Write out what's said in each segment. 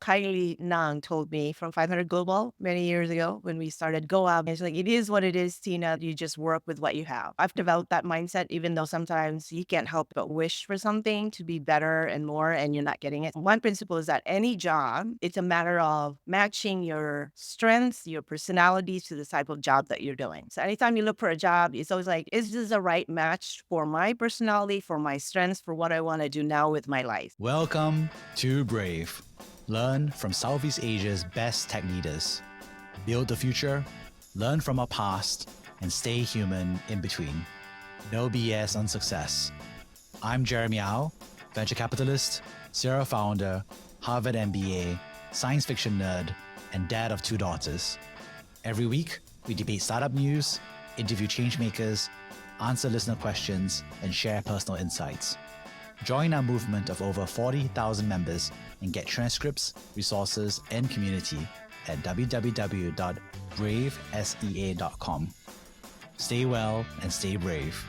Kylie Nang told me from 500 Global many years ago when we started GOAB. It's like, it is what it is, Tina. You just work with what you have. I've developed that mindset, even though sometimes you can't help but wish for something to be better and more, and you're not getting it. One principle is that any job, it's a matter of matching your strengths, your personalities to the type of job that you're doing. So anytime you look for a job, it's always like, is this the right match for my personality, for my strengths, for what I want to do now with my life? Welcome to Brave. Learn from Southeast Asia's best tech leaders. Build the future, learn from our past, and stay human in between. No BS on success. I'm Jeremy Au, venture capitalist, serial founder, Harvard MBA, science fiction nerd, and dad of 2 daughters. Every week, we debate startup news, interview changemakers, answer listener questions, and share personal insights. Join our movement of over 40,000 members and get transcripts, resources, and community at www.bravesea.com. Stay well and stay brave.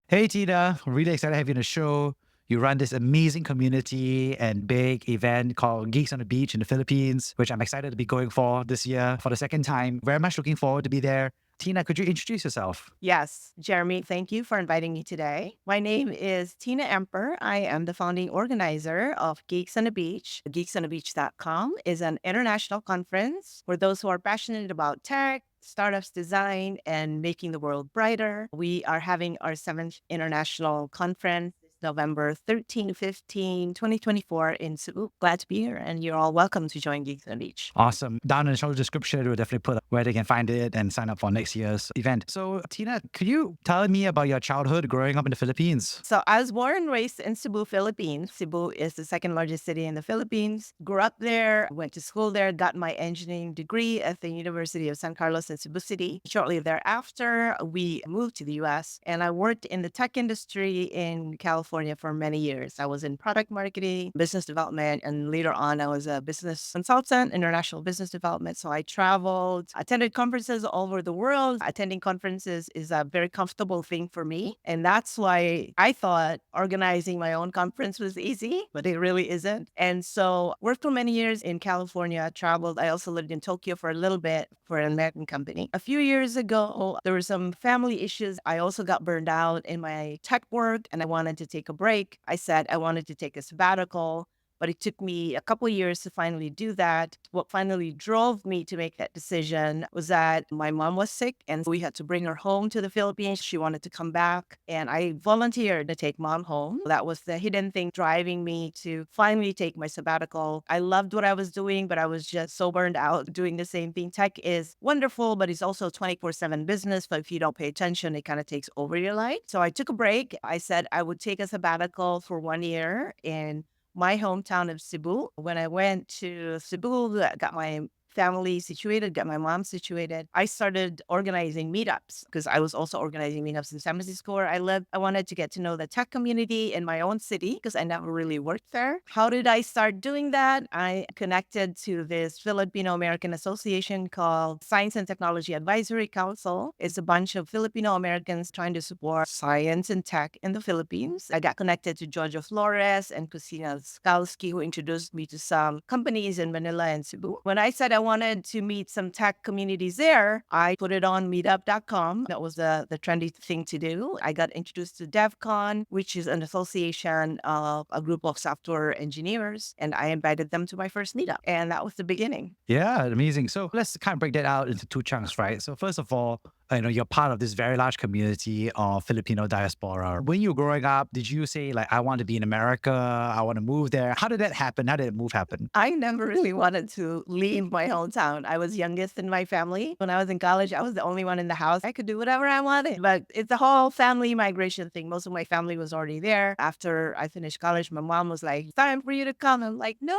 Hey, Tina. Really excited to have you on the show. You run this amazing community and big event called Geeks on the Beach in the Philippines, which I'm excited to be going for this year for the second time. Very much looking forward to be there. Tina, could you introduce yourself? Yes, Jeremy, thank you for inviting me today. My name is Tina Emper. I am the founding organizer of Geeks on the Beach. Geeksonthebeach.com is an international conference for those who are passionate about tech, startups, design, and making the world brighter. We are having our 7th international conference November 13, 15, 2024 in Cebu. Glad to be here, and you're all welcome to join Geeks on the Beach. Awesome. Down in the show description, we'll definitely put where they can find it and sign up for next year's event. So, Tina, could you tell me about your childhood growing up in the Philippines? So I was born and raised in Cebu, Philippines. Cebu is the 2nd largest city in the Philippines. Grew up there, went to school there, got my engineering degree at the University of San Carlos in Cebu City. Shortly thereafter, we moved to the US, and I worked in the tech industry in California for many years. I was in product marketing, business development, and later on, I was a business consultant, international business development. So I traveled, attended conferences all over the world. Attending conferences is a very comfortable thing for me. And that's why I thought organizing my own conference was easy, but it really isn't. And so worked for many years in California, traveled. I also lived in Tokyo for a little bit for an American company. A few years ago, there were some family issues. I also got burned out in my tech work, and I wanted to take a break. I said I wanted to take a sabbatical, but it took me a couple of years to finally do that. What finally drove me to make that decision was that my mom was sick, and we had to bring her home to the Philippines. She wanted to come back, and I volunteered to take mom home. That was the hidden thing driving me to finally take my sabbatical. I loved what I was doing, but I was just so burned out doing the same thing. Tech is wonderful, but it's also 24/7 business. But if you don't pay attention, it kind of takes over your life. So I took a break. I said I would take a sabbatical for 1 year in my hometown of Cebu. When I went to Cebu, I got my family situated, got my mom situated, I started organizing meetups because I was also organizing meetups in San Francisco where I live. I wanted to get to know the tech community in my own city because I never really worked there. How did I start doing that? I connected to this Filipino American association called Science and Technology Advisory Council. It's a bunch of Filipino Americans trying to support science and tech in the Philippines. I got connected to Jojo Flores and Christina Skalski, who introduced me to some companies in Manila and Cebu. When I said I wanted to meet some tech communities there, I put it on meetup.com. That was the trendy thing to do. I got introduced to DevCon, which is an association of a group of software engineers, and I invited them to my first meetup. And that was the beginning. Yeah, amazing. So let's kind of break that out into 2 chunks, right? So first of all, you're part of this very large community of Filipino diaspora. When you were growing up, did you say like, I want to be in America, I want to move there? How did that happen? How did the move happen? I never really wanted to leave my hometown. I was youngest in my family. When I was in college, I was the only one in the house. I could do whatever I wanted, but it's a whole family migration thing. Most of my family was already there. After I finished college, my mom was like, "It's time for you to come." I'm like, "No,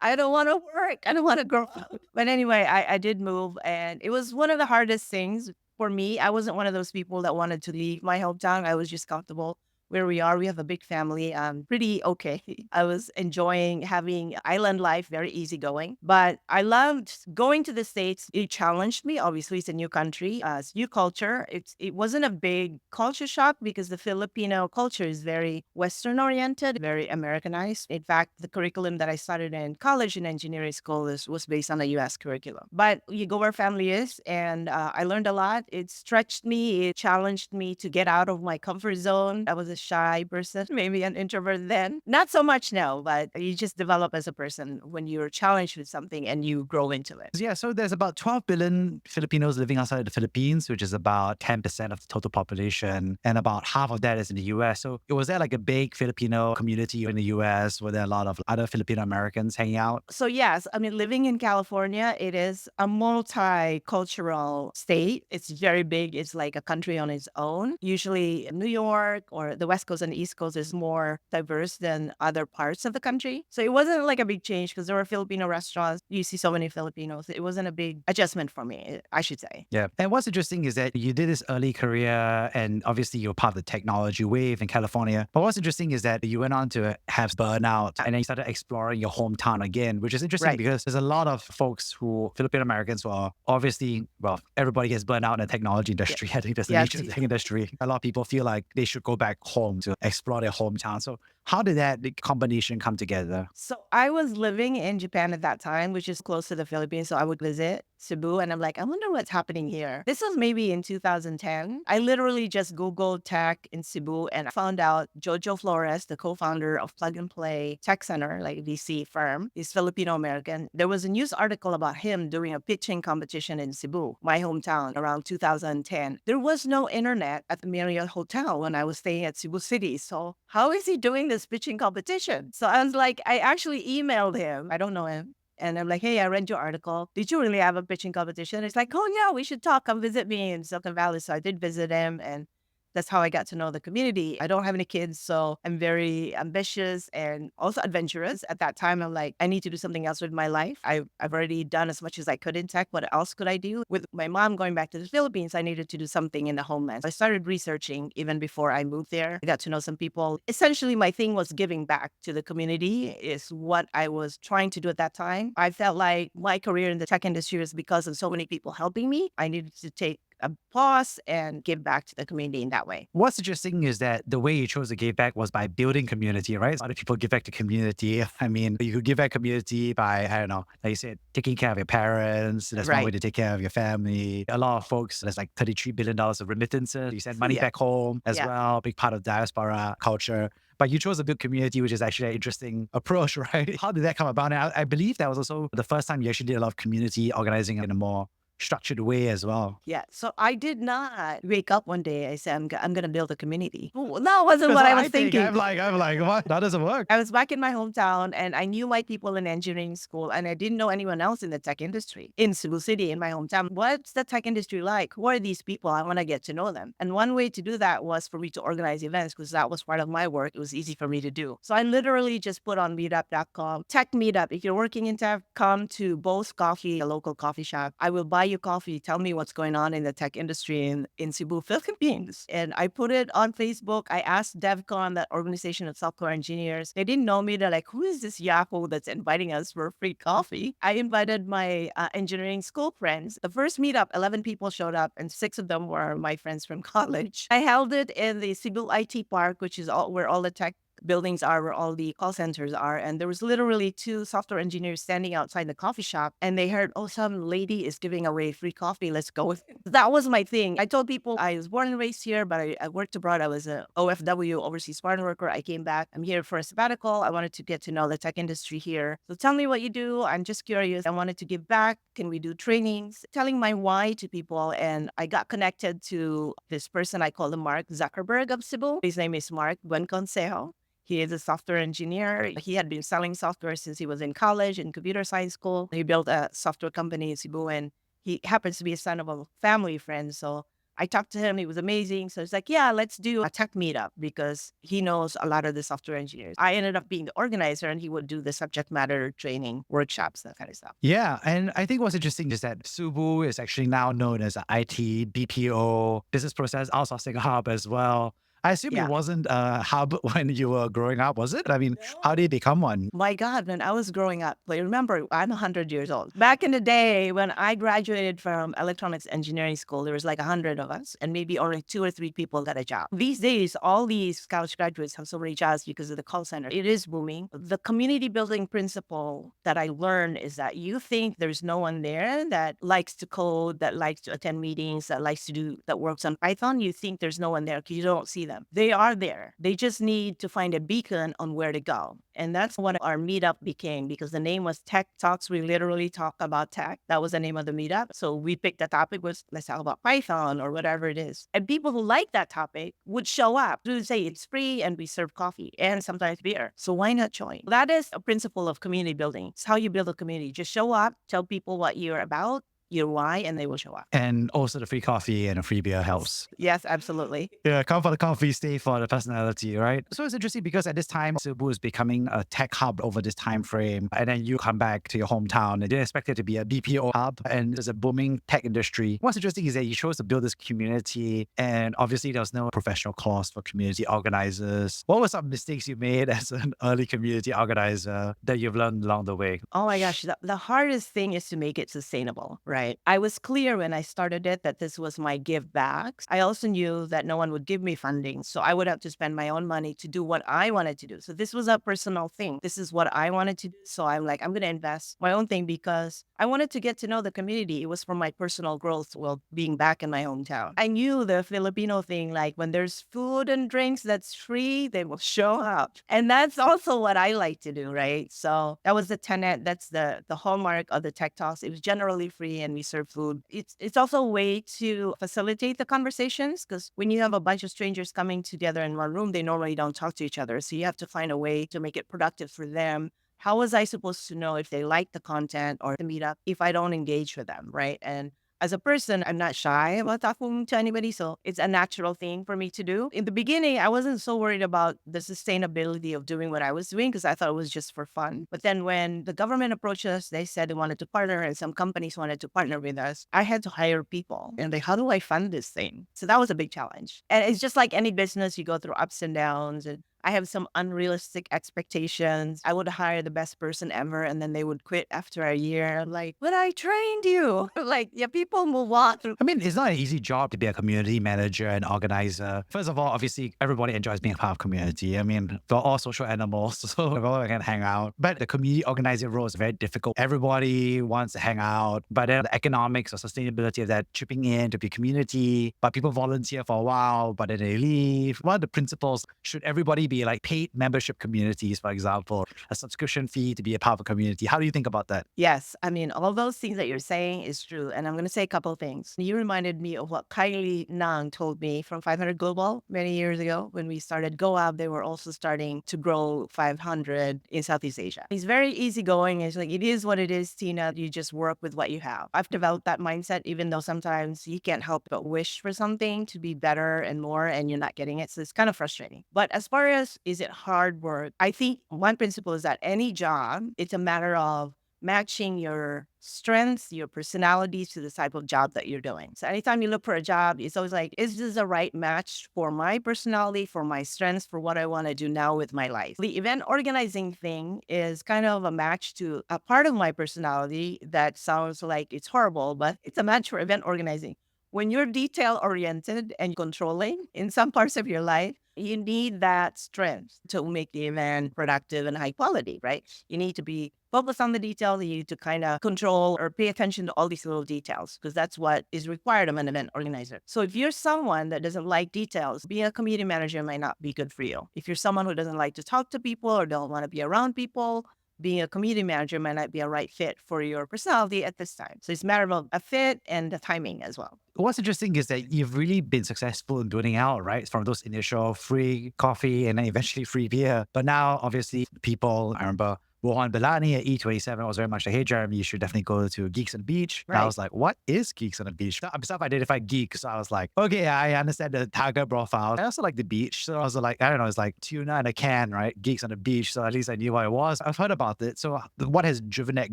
I don't want to work. I don't want to grow up." But anyway, I did move, and it was one of the hardest things for me. I wasn't one of those people that wanted to leave my hometown. I was just comfortable where we are. We have a big family. Pretty okay. I was enjoying having island life, very easygoing. But I loved going to the States. It challenged me. Obviously, it's a new country, it's new culture. It wasn't a big culture shock because the Filipino culture is very Western oriented, very Americanized. In fact, the curriculum that I studied in college and engineering school was based on a US curriculum. But you go where family is, and I learned a lot. It stretched me, it challenged me to get out of my comfort zone. I was a shy person, maybe an introvert then. Not so much now, but you just develop as a person when you're challenged with something and you grow into it. Yeah, so there's about 12 billion Filipinos living outside of the Philippines, which is about 10% of the total population, and about half of that is in the US. So was there like a big Filipino community in the US? Were there a lot of other Filipino Americans hanging out? So yes, I mean, living in California, it is a multicultural state. It's very big. It's like a country on its own. Usually New York or the West Coast and the East Coast is more diverse than other parts of the country. So it wasn't like a big change because there were Filipino restaurants. You see so many Filipinos. It wasn't a big adjustment for me, I should say. Yeah. And what's interesting is that you did this early career and obviously you're part of the technology wave in California. But what's interesting is that you went on to have Burnout and then you started exploring your hometown again, which is interesting Right. because there's a lot of folks who, Filipino Americans who are obviously, well, everybody gets burned out in the technology industry. I think that's the Yes. nature of the tech industry. A lot of people feel like they should go back home to explore their hometown. So how did that combination come together? So I was living in Japan at that time, which is close to the Philippines. So I would visit Cebu and I'm like, I wonder what's happening here. This was maybe in 2010. I literally just Googled tech in Cebu and I found out Jojo Flores, the co-founder of Plug and Play Tech Center, like VC firm, is Filipino American. There was a news article about him during a pitching competition in Cebu, my hometown, around 2010. There was no internet at the Marriott Hotel when I was staying at Cebu City. So how is he doing this pitching competition? So I was like, I actually emailed him. I don't know him. And I'm like, hey, I read your article. Did you really have a pitching competition? It's like, oh, yeah, we should talk. Come visit me in Silicon Valley. So I did visit him. And that's how I got to know the community. I don't have any kids, so I'm very ambitious and also adventurous. At that time, I'm like, I need to do something else with my life. I've already done as much as I could in tech. What else could I do? With my mom going back to the Philippines, I needed to do something in the homeland. So I started researching even before I moved there. I got to know some people. Essentially, my thing was giving back to the community is what I was trying to do at that time. I felt like my career in the tech industry was because of so many people helping me. I needed to take a pause and give back to the community in that way. What's interesting is that the way you chose to give back was by building community, right? A lot of people give back to community. I mean, you could give back community by, I don't know, like you said, taking care of your parents. That's one way to take care of your family. A lot of folks, there's like $33 billion of remittances. You send money back home as well, big part of diaspora culture. But you chose a build community, which is actually an interesting approach, right? How did that come about? And I believe that was also the first time you actually did a lot of community organizing in a more structured way as well. Yeah. So I did not wake up one day. I said, I'm going to build a community. Well, that wasn't what I was thinking. I'm like, what? That doesn't work. I was back in my hometown and I knew my people in engineering school and I didn't know anyone else in the tech industry in Cebu City, in my hometown. What's the tech industry like? Who are these people? I want to get to know them. And one way to do that was for me to organize events because that was part of my work. It was easy for me to do. So I literally just put on meetup.com, tech meetup. If you're working in tech, come to Bo's Coffee, a local coffee shop. I will buy you coffee. Tell me what's going on in the tech industry in Cebu, Philippines. And I put it on Facebook. I asked DevCon, that organization of software engineers. They didn't know me. They're like, who is this Yahoo that's inviting us for free coffee? I invited my engineering school friends. The first meetup, 11 people showed up and 6 of them were my friends from college. I held it in the Cebu IT Park, which is where all the tech buildings are, where all the call centers are. And there was literally 2 software engineers standing outside the coffee shop and they heard, oh, some lady is giving away free coffee. Let's go with it. That was my thing. I told people I was born and raised here, but I worked abroad. I was a OFW, overseas foreign worker. I came back. I'm here for a sabbatical. I wanted to get to know the tech industry here. So tell me what you do. I'm just curious. I wanted to give back. Can we do trainings? Telling my why to people. And I got connected to this person. I call him Mark Zuckerberg of Cebu. His name is Mark Buenconsejo. He is a software engineer. He had been selling software since he was in college in computer science school. He built a software company in Cebu and he happens to be a son of a family friend. So I talked to him. He was amazing. So it's like, yeah, let's do a tech meetup because he knows a lot of the software engineers. I ended up being the organizer and he would do the subject matter training, workshops, that kind of stuff. Yeah. And I think what's interesting is that Cebu is actually now known as an IT, BPO, business process outsourcing hub as well. I assume it Yeah. wasn't a hub when you were growing up, was it? I mean, how did it become one? My God, when I was growing up, like remember, I'm 100 years old. Back in the day, when I graduated from electronics engineering school, there was like 100 of us, and maybe only 2 or 3 people got a job. These days, all these college graduates have so many jobs because of the call center. It is booming. The community building principle that I learned is that you think there's no one there that likes to code, that likes to attend meetings, that works on Python. You think there's no one there because you don't see them. They are there. They just need to find a beacon on where to go. And that's what our meetup became, because the name was Tech Talks. We literally talk about tech. That was the name of the meetup. So we picked the topic was, let's talk about Python or whatever it is. And people who like that topic would show up. We would say it's free and we serve coffee and sometimes beer. So why not join? That is a principle of community building. It's how you build a community. Just show up, tell people what you're about, your why, and they will show up. And also the free coffee and a free beer helps. Yes, absolutely. Yeah, come for the coffee, stay for the personality, right? So it's interesting because at this time, Cebu is becoming a tech hub over this time frame. And then you come back to your hometown and you expect it to be a BPO hub and there's a booming tech industry. What's interesting is that you chose to build this community and obviously there was no professional course for community organizers. What were some mistakes you made as an early community organizer that you've learned along the way? Oh my gosh, the hardest thing is to make it sustainable, right? I was clear when I started it that this was my give back. I also knew that no one would give me funding, so I would have to spend my own money to do what I wanted to do. So this was a personal thing. This is what I wanted to do. So I'm like, I'm going to invest my own thing because I wanted to get to know the community. It was for my personal growth while being back in my hometown. I knew the Filipino thing, like when there's food and drinks that's free, they will show up. And that's also what I like to do, right? So that was the tenet. That's the hallmark of the Tech Talks. It was generally free and we serve food. It's also a way to facilitate the conversations because when you have a bunch of strangers coming together in one room, they normally don't talk to each other. So you have to find a way to make it productive for them. How was I supposed to know if they like the content or the meetup if I don't engage with them, right? And as a person, I'm not shy about talking to anybody, so it's a natural thing for me to do. In the beginning, I wasn't so worried about the sustainability of doing what I was doing because I thought it was just for fun. But then when the government approached us, they said they wanted to partner and some companies wanted to partner with us. I had to hire people. And like, how do I fund this thing? So that was a big challenge. And it's just like any business, you go through ups and downs. And I have some unrealistic expectations. I would hire the best person ever, and then they would quit after a year. Like, but I trained you. Like, yeah, people move on. I mean, it's not an easy job to be a community manager and organizer. First of all, obviously, everybody enjoys being a part of community. I mean, we're all social animals, so everyone can hang out. But the community organizing role is very difficult. Everybody wants to hang out, but then the economics or sustainability of that chipping in to be community, but people volunteer for a while, but then they leave. One of the principles, should everybody be like paid membership communities, for example, a subscription fee to be a part of a community? How do you think about that? Yes. I mean, all those things that you're saying is true. And I'm going to say a couple of things. You reminded me of what Kylie Nang told me from 500 Global many years ago when we started GOAB. They were also starting to grow 500 in Southeast Asia. He's very easygoing. It's like, it is what it is, Tina. You just work with what you have. I've developed that mindset, even though sometimes you can't help but wish for something to be better and more, and you're not getting it. So it's kind of frustrating. But as far as is it hard work, I think one principle is that any job, it's a matter of matching your strengths, your personalities to the type of job that you're doing. So anytime you look for a job, it's always like, is this the right match for my personality, for my strengths, for what I want to do now with my life? The event organizing thing is kind of a match to a part of my personality that sounds like it's horrible, but it's a match for event organizing. When you're detail oriented and controlling in some parts of your life, you need that strength to make the event productive and high quality, right? You need to be focused on the details. You need to kind of control or pay attention to all these little details because that's what is required of an event organizer. So if you're someone that doesn't like details, being a community manager might not be good for you. If you're someone who doesn't like to talk to people or don't want to be around people, being a community manager might not be a right fit for your personality at this time. So it's a matter of a fit and the timing as well. What's interesting is that you've really been successful in building out, right? From those initial free coffee and then eventually free beer. But now, obviously, people, I remember Rohan Belani at E489 was very much like, hey, Jeremy, you should definitely go to Geeks on the Beach. And I Right. was like, what is Geeks on the Beach? I'm self-identified geek. So I was like, okay, I understand the target profile. I also like the beach. So I was like, I don't know, it's like tuna in a can, right? Geeks on the Beach. So at least I knew what it was. I've heard about it. So what has driven that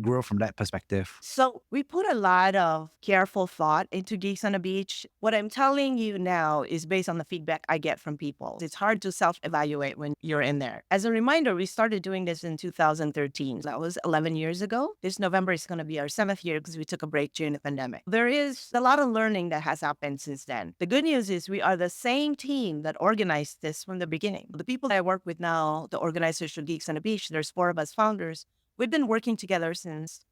growth from that perspective? So we put a lot of careful thought into Geeks on the Beach. What I'm telling you now is based on the feedback I get from people. It's hard to self-evaluate when you're in there. As a reminder, we started doing this in 2013. That was 11 years ago. This November is going to be our 7th year because we took a break during the pandemic. There is a lot of learning that has happened since then. The good news is we are the same team that organized this from the beginning. The people that I work with now, the organizers for Geeks on the Beach, there's 4 of us founders. We've been working together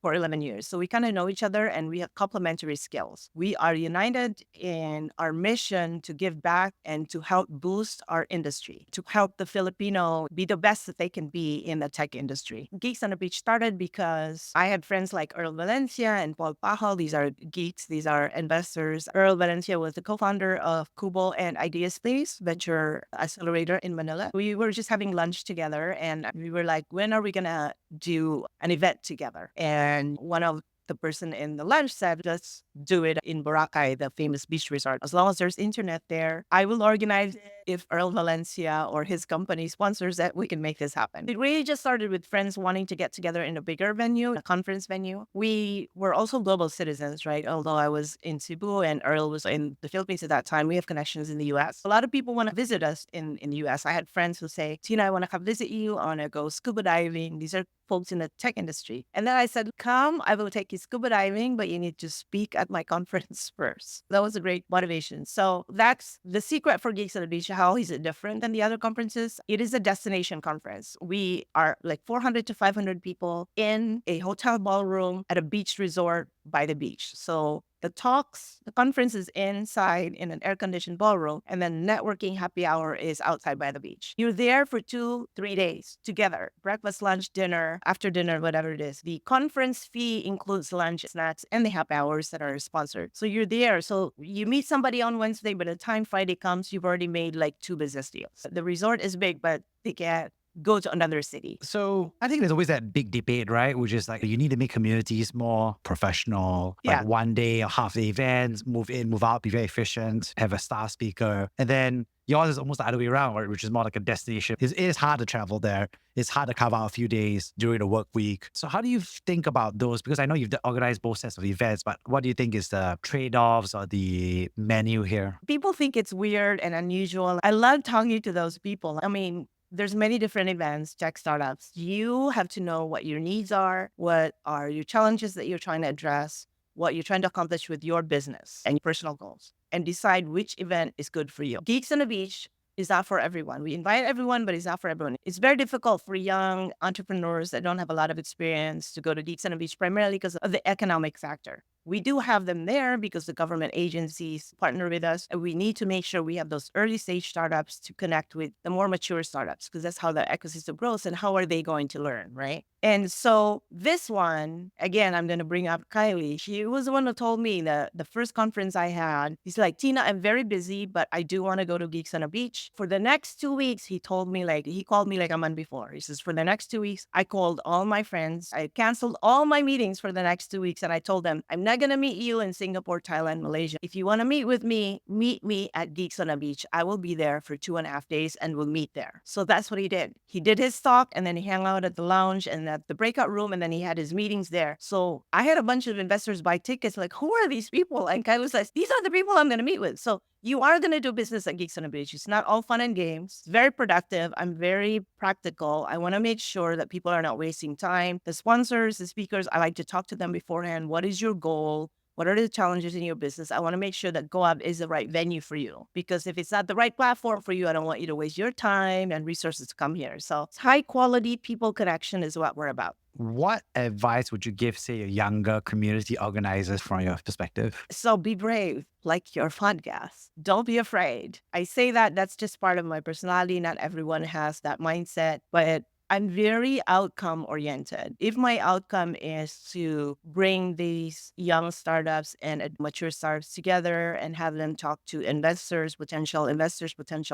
for 11 years. So we kind of know each other and we have complementary skills. We are united in our mission to give back and to help boost our industry, to help the Filipino be the best that they can be in the tech industry. Geeks on the Beach started because I had friends like Earl Valencia and Paul Pajo. These are geeks. These are investors. Earl Valencia was the co-founder of QBO and IdeaSpace Venture Accelerator in Manila. We were just having lunch together and we were like, when are we going to do an event together? And one of the person in the lunch said, let's do it in Boracay, the famous beach resort. As long as there's internet there, I will organize it. If Earl Valencia or his company sponsors that, we can make this happen. It really just started with friends wanting to get together in a bigger venue, a conference venue. We were also global citizens, right? Although I was in Cebu and Earl was in the Philippines at that time, we have connections in the US. A lot of people want to visit us in the US. I had friends who say, Tina, I want to come visit you. I want to go scuba diving. These are folks in the tech industry. And then I said, come, I will take you scuba diving, but you need to speak at my conference first. That was a great motivation. So that's the secret for Geeks on the Beach. How is it different than the other conferences? It is a destination conference. We are like 400 to 500 people in a hotel ballroom at a beach resort by the beach. So the conference is inside in an air-conditioned ballroom, and then networking happy hour is outside by the beach. You're there for 2-3 days together, breakfast, lunch, dinner, after dinner, whatever it is. The conference fee includes lunch, snacks, and the happy hours that are sponsored. So you're there. So you meet somebody on Wednesday, by the time Friday comes, you've already made like 2 business deals. The resort is big, but they can't go to another city. So I think there's always that big debate, right? Which is like, you need to make communities more professional, Yeah. like one day or half the events, move in, move out, be very efficient, have a star speaker. And then yours is almost the other way around, right? Which is more like a destination. It is hard to travel there. It's hard to carve out a few days during the work week. So how do you think about those? Because I know you've organized both sets of events, but what do you think is the trade-offs or the menu here? People think it's weird and unusual. I love talking to those people. I mean, there's many different events, tech startups. You have to know what your needs are, what are your challenges that you're trying to address, what you're trying to accomplish with your business and your personal goals, and decide which event is good for you. Geeks on the Beach is not for everyone. We invite everyone, but it's not for everyone. It's very difficult for young entrepreneurs that don't have a lot of experience to go to Geeks on the Beach, primarily because of the economic factor. We do have them there because the government agencies partner with us, and we need to make sure we have those early stage startups to connect with the more mature startups, because that's how the ecosystem grows and how are they going to learn, right? And so this one, again, I'm going to bring up Kylie. She was the one who told me that the first conference I had, he's like, Tina, I'm very busy, but I do want to go to Geeks on the Beach. For the next 2 weeks, he called me like a month before. He says, for the next 2 weeks, I called all my friends. I canceled all my meetings for the next 2 weeks. And I told them, I'm not going to meet you in Singapore, Thailand, Malaysia. If you want to meet with me, meet me at Geeks on the Beach. I will be there for 2.5 days and we'll meet there. So that's what he did. He did his talk and then he hung out at the lounge and at the breakout room, and then he had his meetings there. So I had a bunch of investors buy tickets like, who are these people? And Kyle was like, these are the people I'm going to meet with. So you are going to do business at Geeks on the Beach. It's not all fun and games. It's very productive. I'm very practical. I want to make sure that people are not wasting time. The sponsors, the speakers, I like to talk to them beforehand. What is your goal? What are the challenges in your business? I want to make sure that GOAB is the right venue for you. Because if it's not the right platform for you, I don't want you to waste your time and resources to come here. So high quality people connection is what we're about. What advice would you give, say, a younger community organizers from your perspective? So be brave, like your podcast. Don't be afraid. I say that that's just part of my personality. Not everyone has that mindset, but I'm very outcome oriented. If my outcome is to bring these young startups and mature startups together and have them talk to investors, potential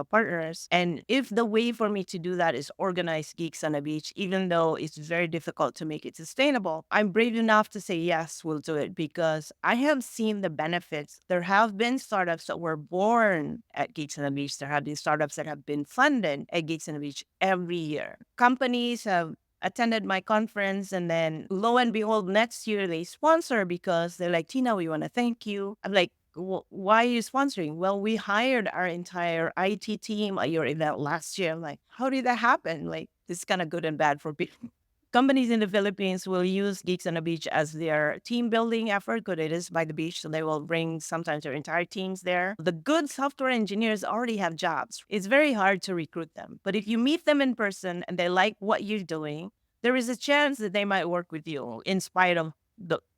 partners, and if the way for me to do that is organize Geeks on a Beach, even though it's very difficult to make it sustainable, I'm brave enough to say, yes, we'll do it because I have seen the benefits. There have been startups that were born at Geeks on the Beach. There have been startups that have been funded at Geeks on the Beach every year. Companies have attended my conference, and then lo and behold, next year they sponsor because they're like, Tina, we want to thank you. I'm like, why are you sponsoring? Well, we hired our entire IT team at your event last year. I'm like, how did that happen? Like, this is kind of good and bad for people. Companies in the Philippines will use Geeks on the Beach as their team building effort because it is by the beach. So they will bring sometimes their entire teams there. The good software engineers already have jobs. It's very hard to recruit them. But if you meet them in person and they like what you're doing, there is a chance that they might work with you in spite of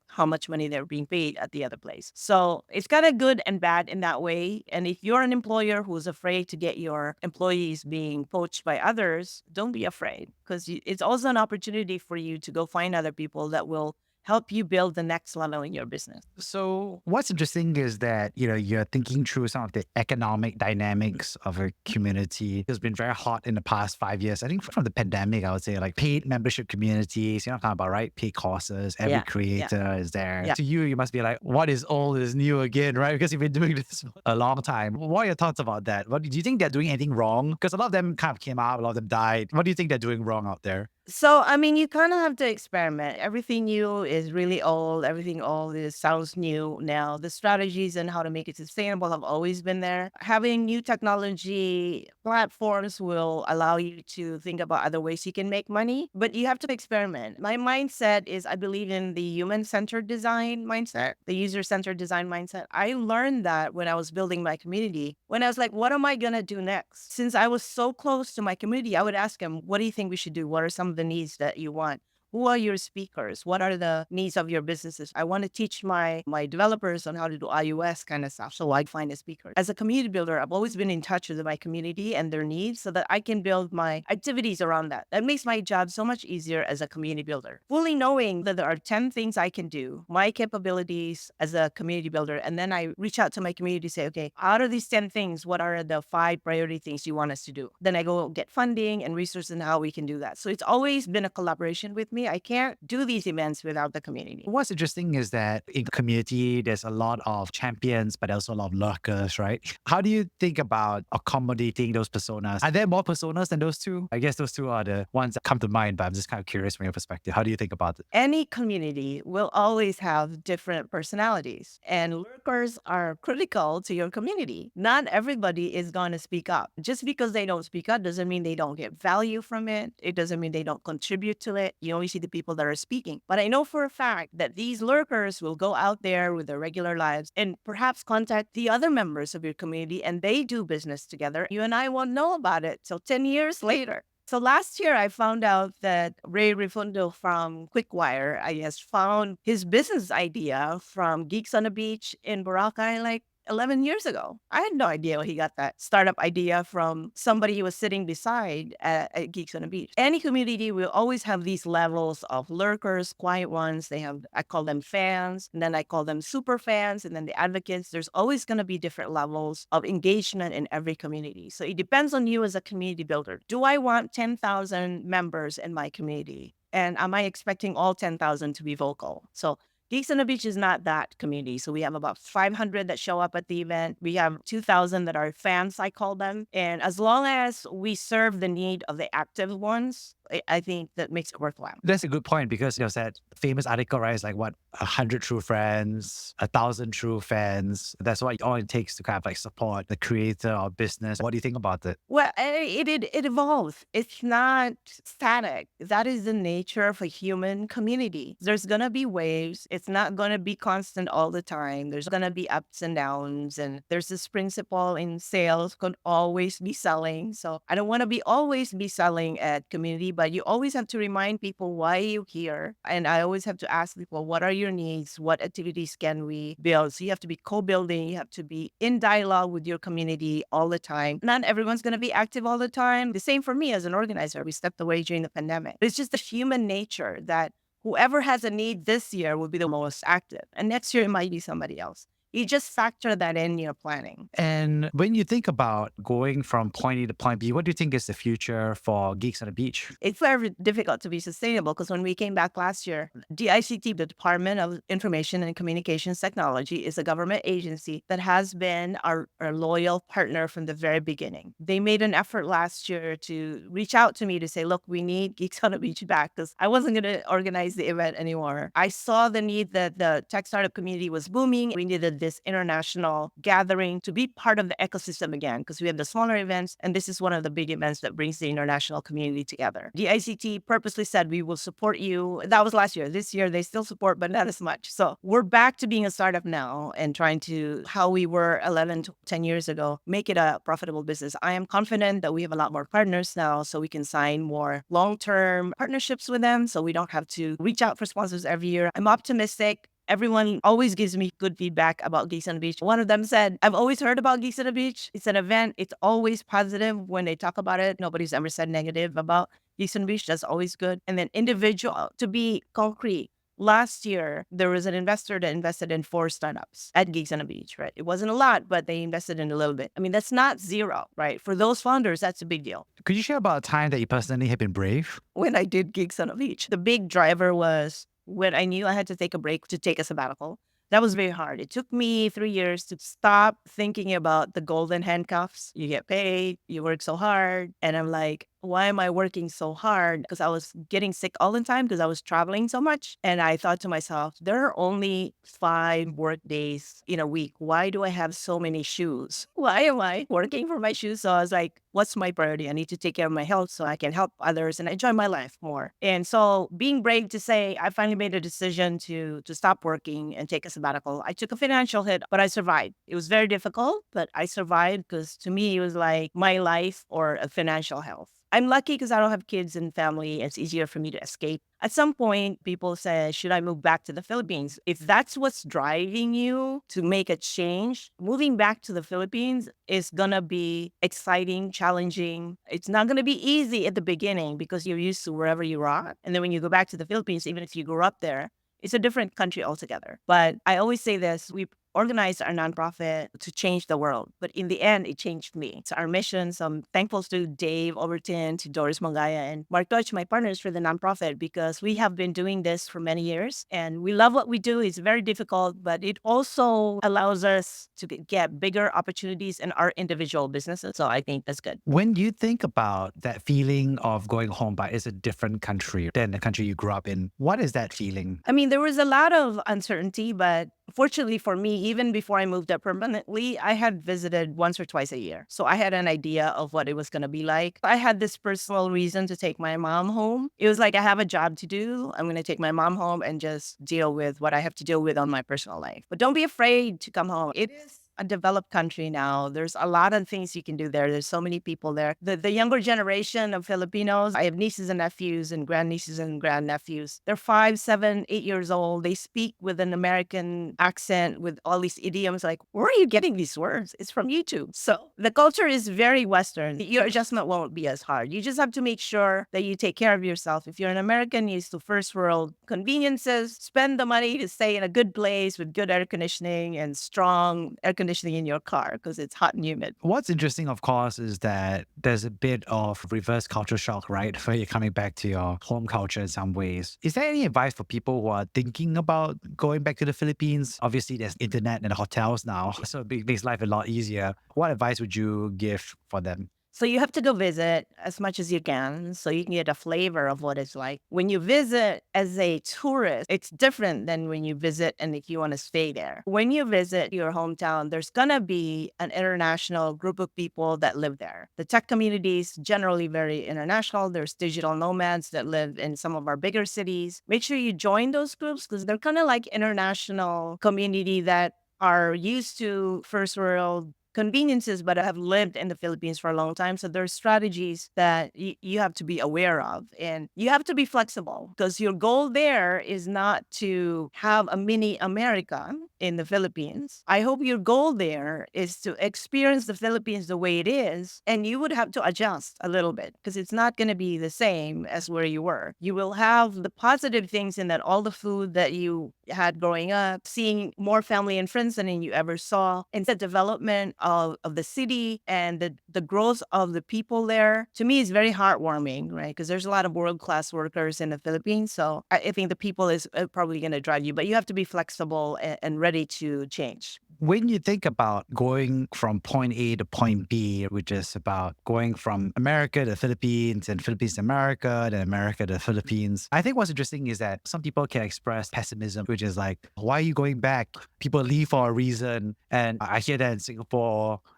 how much money they're being paid at the other place. So it's kind of good and bad in that way. And if you're an employer who's afraid to get your employees being poached by others, don't be afraid because it's also an opportunity for you to go find other people that will help you build the next level in your business. So what's interesting is that, you're thinking through some of the economic dynamics of a community. It's been very hot in the past 5 years. I think from the pandemic, I would say like paid membership communities, I'm talking about, right? Paid courses, every creator is there. Yeah. To you must be like, what is old is new again, right? Because you've been doing this for a long time. What are your thoughts about that? Do you think they're doing anything wrong? Because a lot of them kind of came out, a lot of them died. What do you think they're doing wrong out there? So, I mean, you kind of have to experiment. Everything new is really old. Everything old sounds new now. The strategies and how to make it sustainable have always been there. Having new technology platforms will allow you to think about other ways you can make money, but you have to experiment. My mindset is I believe in the human-centered design mindset, the user-centered design mindset. I learned that when I was building my community, when I was like, what am I going to do next? Since I was so close to my community, I would ask them, what do you think we should do? What are some of the needs that you want? Who are your speakers? What are the needs of your businesses? I want to teach my developers on how to do iOS kind of stuff. So I find a speaker. As a community builder, I've always been in touch with my community and their needs so that I can build my activities around that. That makes my job so much easier as a community builder. Fully knowing that there are 10 things I can do, my capabilities as a community builder, and then I reach out to my community, say, okay, out of these 10 things, what are the 5 priority things you want us to do? Then I go get funding and resources and how we can do that. So it's always been a collaboration with me. I can't do these events without the community. What's interesting is that in community, there's a lot of champions, but also a lot of lurkers, right? How do you think about accommodating those personas? Are there more personas than those two? I guess those two are the ones that come to mind, but I'm just kind of curious from your perspective. How do you think about it? Any community will always have different personalities, and lurkers are critical to your community. Not everybody is going to speak up. Just because they don't speak up doesn't mean they don't get value from it. It doesn't mean they don't contribute to it. You only see the people that are speaking. But I know for a fact that these lurkers will go out there with their regular lives and perhaps contact the other members of your community, and they do business together. You and I won't know about it till 10 years later. So last year, I found out that Ray Rifundo from Quickwire, I guess, found his business idea from Geeks on the Beach in Boracay like 11 years ago. I had no idea he got that startup idea from somebody he was sitting beside at Geeks on the Beach. Any community will always have these levels of lurkers, quiet ones. I call them fans, and then I call them super fans, and then the advocates. There's always going to be different levels of engagement in every community. So it depends on you as a community builder. Do I want 10,000 members in my community? And am I expecting all 10,000 to be vocal? So Geeks on the Beach is not that community. So we have about 500 that show up at the event. We have 2,000 that are fans, I call them. And as long as we serve the need of the active ones, I think that makes it worthwhile. That's a good point because there's that famous article, right? It's like 100 true friends, 1,000 true fans. That's what all it takes to kind of like support the creator or business. What do you think about it? Well, it evolves. It's not static. That is the nature of a human community. There's going to be waves. It's not going to be constant all the time. There's going to be ups and downs. And there's this principle in sales, could always be selling. So I don't want to be always be selling at community, but you always have to remind people why you're here. And I always have to ask people, what are your needs? What activities can we build? So you have to be co-building. You have to be in dialogue with your community all the time. Not everyone's going to be active all the time. The same for me as an organizer. We stepped away during the pandemic. It's just the human nature that whoever has a need this year will be the most active. And next year, it might be somebody else. You just factor that in your planning. And when you think about going from point A to point B, what do you think is the future for Geeks on the Beach? It's very difficult to be sustainable because when we came back last year, DICT, the Department of Information and Communications Technology, is a government agency that has been our loyal partner from the very beginning. They made an effort last year to reach out to me to say, look, we need Geeks on the Beach back because I wasn't going to organize the event anymore. I saw the need that the tech startup community was booming. We needed this international gathering to be part of the ecosystem again, because we have the smaller events, and this is one of the big events that brings the international community together. The ICT purposely said, we will support you. That was last year. This year, they still support, but not as much. So we're back to being a startup now and trying to, how we were 11 to 10 years ago, make it a profitable business. I am confident that we have a lot more partners now, so we can sign more long-term partnerships with them, so we don't have to reach out for sponsors every year. I'm optimistic. Everyone always gives me good feedback about Geeks on the Beach. One of them said, I've always heard about Geeks on the Beach. It's an event. It's always positive when they talk about it. Nobody's ever said negative about Geeks on the Beach. That's always good. And then individual, to be concrete. Last year, there was an investor that invested in 4 startups at Geeks on the Beach, right? It wasn't a lot, but they invested in a little bit. I mean, that's not zero, right? For those founders, that's a big deal. Could you share about a time that you personally have been brave? When I did Geeks on the Beach, the big driver was when I knew I had to take a break to take a sabbatical. That was very hard. It took me 3 years to stop thinking about the golden handcuffs. You get paid, you work so hard. And I'm like, why am I working so hard? Because I was getting sick all the time because I was traveling so much. And I thought to myself, there are only 5 work days in a week. Why do I have so many shoes? Why am I working for my shoes? So I was like, what's my priority? I need to take care of my health so I can help others and enjoy my life more. And so being brave to say, I finally made a decision to stop working and take a sabbatical. I took a financial hit, but I survived. It was very difficult, but I survived because to me, it was like my life or a financial health. I'm lucky because I don't have kids and family. It's easier for me to escape. At some point, people say, should I move back to the Philippines? If that's what's driving you to make a change, moving back to the Philippines is going to be exciting, challenging. It's not going to be easy at the beginning because you're used to wherever you are. And then when you go back to the Philippines, even if you grew up there, it's a different country altogether. But I always say this, we organized our nonprofit to change the world. But in the end, it changed me. It's our mission. So I'm thankful to Dave Overton, to Doris Mongaya, and Mark Deutsch, my partners for the nonprofit, because we have been doing this for many years. And we love what we do. It's very difficult, but it also allows us to get bigger opportunities in our individual businesses. So I think that's good. When you think about that feeling of going home, but it's a different country than the country you grew up in, what is that feeling? I mean, there was a lot of uncertainty, but fortunately for me, even before I moved up permanently, I had visited once or twice a year. So I had an idea of what it was going to be like. I had this personal reason to take my mom home. It was like, I have a job to do. I'm going to take my mom home and just deal with what I have to deal with on my personal life. But don't be afraid to come home. It is a developed country now. There's a lot of things you can do there. There's so many people there. The younger generation of Filipinos, I have nieces and nephews and grandnieces and grandnephews. They're 5, 7, 8 years old. They speak with an American accent with all these idioms. Like, where are you getting these words? It's from YouTube. So the culture is very Western. Your adjustment won't be as hard. You just have to make sure that you take care of yourself. If you're an American, you're used to first world conveniences, spend the money to stay in a good place with good air conditioning and strong air conditioning in your car because it's hot and humid. What's interesting, of course, is that there's a bit of reverse culture shock, right? For you coming back to your home culture in some ways. Is there any advice for people who are thinking about going back to the Philippines? Obviously, there's internet and hotels now, so it makes life a lot easier. What advice would you give for them? So you have to go visit as much as you can so you can get a flavor of what it's like. When you visit as a tourist, it's different than when you visit and if you want to stay there. When you visit your hometown, there's going to be an international group of people that live there. The tech community is generally very international. There's digital nomads that live in some of our bigger cities. Make sure you join those groups because they're kind of like international community that are used to first world conveniences, but have lived in the Philippines for a long time. So there's strategies that you have to be aware of, and you have to be flexible because your goal there is not to have a mini America in the Philippines. I hope your goal there is to experience the Philippines the way it is, and you would have to adjust a little bit because it's not going to be the same as where you were. You will have the positive things in that all the food that you had growing up, seeing more family and friends than you ever saw, and the development of the city and the growth of the people there, to me, is very heartwarming, right? Because there's a lot of world-class workers in the Philippines. So I think the people is probably going to drive you, but you have to be flexible and ready to change. When you think about going from point A to point B, which is about going from America to the Philippines and Philippines to America, then America to the Philippines, I think what's interesting is that some people can express pessimism, which is like, why are you going back? People leave for a reason. And I hear that in Singapore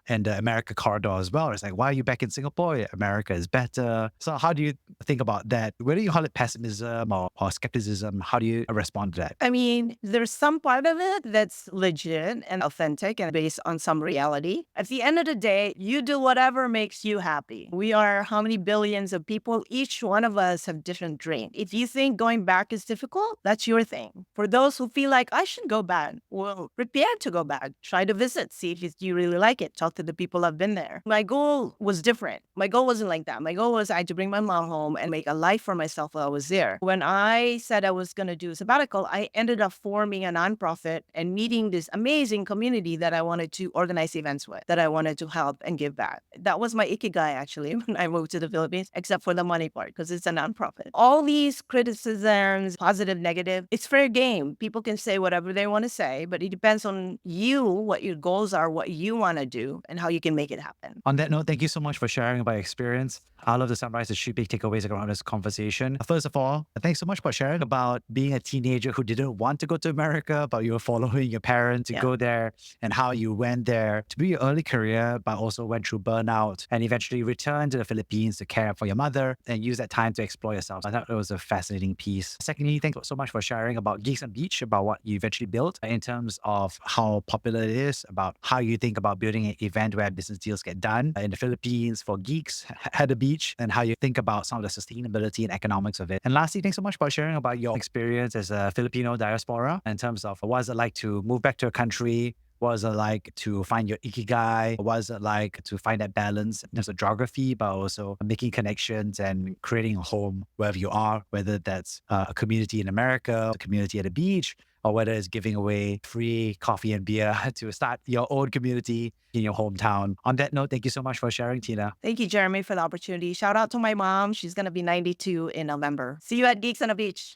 and the America corridor as well. It's like, why are you back in Singapore? America is better. So how do you think about that? Whether you call it pessimism or skepticism, how do you respond to that? I mean, there's some part of it that's legit and authentic and based on some reality. At the end of the day, you do whatever makes you happy. We are how many billions of people? Each one of us have different dreams. If you think going back is difficult, that's your thing. For those who feel like I should go back, well, prepare to go back. Try to visit, see if you really like it. Talk to the people who've been there. My goal was different. My goal wasn't like that. My goal was I had to bring my mom home and make a life for myself while I was there. When I said I was going to do a sabbatical, I ended up forming a nonprofit and meeting this amazing community that I wanted to organize events with, that I wanted to help and give back. That was my ikigai, actually, when I moved to the Philippines, except for the money part, because it's a nonprofit. All these criticisms, positive, negative, it's fair game. People can say whatever they want to say, but it depends on you, what your goals are, what you want to do, and how you can make it happen. On that note, thank you so much for sharing about your experience. I'd love to summarize the 3 big takeaways around this conversation. First of all, thanks so much for sharing about being a teenager who didn't want to go to America, but you were following your parents to go there, and how you went there to be your early career, but also went through burnout and eventually returned to the Philippines to care for your mother and use that time to explore yourself. I thought it was a fascinating piece. Secondly, thanks so much for sharing about Geeks on Beach, about what you eventually built in terms of how popular it is, about how you think about building an event where business deals get done in the Philippines for Geeks at the beach, and how you think about some of the sustainability and economics of it. And lastly, thanks so much for sharing about your experience as a Filipino diaspora in terms of what is it like to move back to a country. What is it like to find your ikigai? What is it like to find that balance in terms of geography, but also making connections and creating a home wherever you are, whether that's a community in America, a community at a beach, or whether it's giving away free coffee and beer to start your own community in your hometown. On that note, thank you so much for sharing, Tina. Thank you, Jeremy, for the opportunity. Shout out to my mom. She's going to be 92 in November. See you at Geeks on the Beach.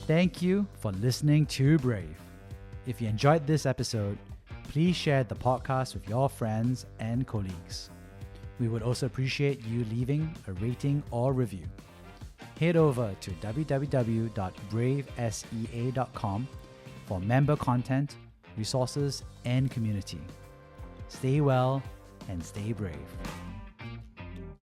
Thank you for listening to Brave. If you enjoyed this episode, please share the podcast with your friends and colleagues. We would also appreciate you leaving a rating or review. Head over to www.bravesea.com for member content, resources, and community. Stay well and stay brave.